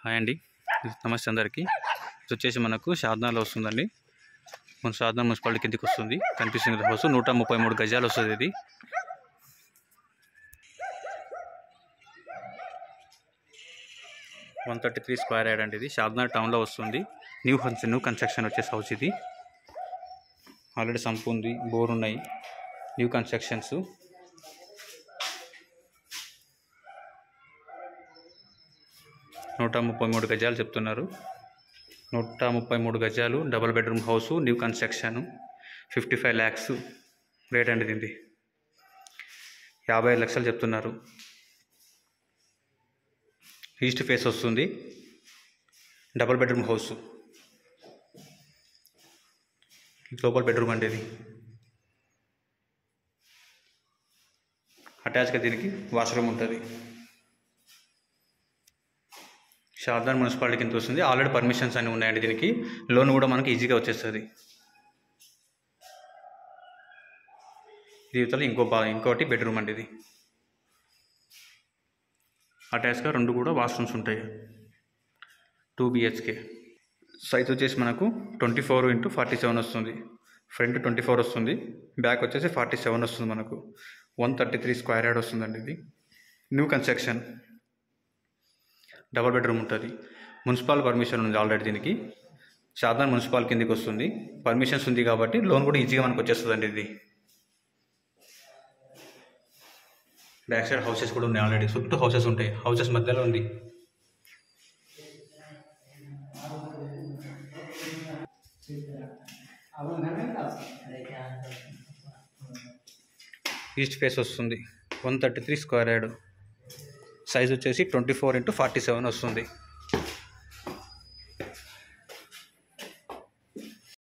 Hi అండి, నమస్తే అందరికీ. ఇది వచ్చేసి మనకు షాద్నగర్లో వస్తుందండి. మన షాద్నగర్ మున్సిపాలిటీ కిందకి వస్తుంది. కనిపిస్తుంది హౌస్ 133 గజాలు వస్తుంది. ఇది 133 స్క్వేర్ యార్డ్ అండి. ఇది షాద్నగర్ టౌన్లో వస్తుంది. న్యూ కన్స్ట్రక్షన్ వచ్చేసి హౌస్ ఇది. ఆల్రెడీ సంపు ఉంది, బోర్ ఉన్నాయి, న్యూ కన్స్ట్రక్షన్స్. నూట 33 గజాలు చెప్తున్నారు. 133 గజాలు, double bedroom house, new construction, 55 lakhs rate అండి. దీనిది 55 లక్షలు చెప్తున్నారు. ఈస్ట్ ఫేస్ వస్తుంది. డబుల్ బెడ్రూమ్ హౌస్, లోపల బెడ్రూమ్ అండి. ఇది అటాచ్గా దీనికి వాష్రూమ్ ఉంటుంది. షాద్నగర్ మున్సిపాలిటీ కింద వస్తుంది. ఆల్రెడీ పర్మిషన్స్ అన్నీ ఉన్నాయండి. దీనికి లోన్ కూడా మనకి ఈజీగా వచ్చేస్తుంది. దీంతో ఇంకోటి బెడ్రూమ్ అండి. ఇది అటాచ్గా 2 కూడా వాష్రూమ్స్ ఉంటాయి. 2 BHK. సైజ్ వచ్చేసి మనకు 24x47 వస్తుంది. ఫ్రంట్ 24 వస్తుంది, బ్యాక్ వచ్చేసి 47 వస్తుంది. మనకు 133 స్క్వేర్ యార్డ్ వస్తుందండి. ఇది న్యూ కన్స్ట్రక్షన్, డబుల్ బెడ్రూమ్ ఉంటుంది. మున్సిపల్ పర్మిషన్ ఉంది ఆల్రెడీ. దీనికి షాద్నగర్ మున్సిపల్ కిందకి వస్తుంది. పర్మిషన్స్ ఉంది కాబట్టి లోన్ కూడా ఈజీగా మనకు వచ్చేస్తుందండి. ఇది బ్యాక్ సైడ్ హౌసెస్ కూడా ఉన్నాయి. ఆల్రెడీ చుట్టూ హౌసెస్ ఉంటాయి. హౌసెస్ మధ్యలో ఉంది. ఈస్ట్ ఫేస్ వస్తుంది. 133 స్క్వేర్ యార్డ్. సైజ్ వచ్చేసి 24x47 వస్తుంది.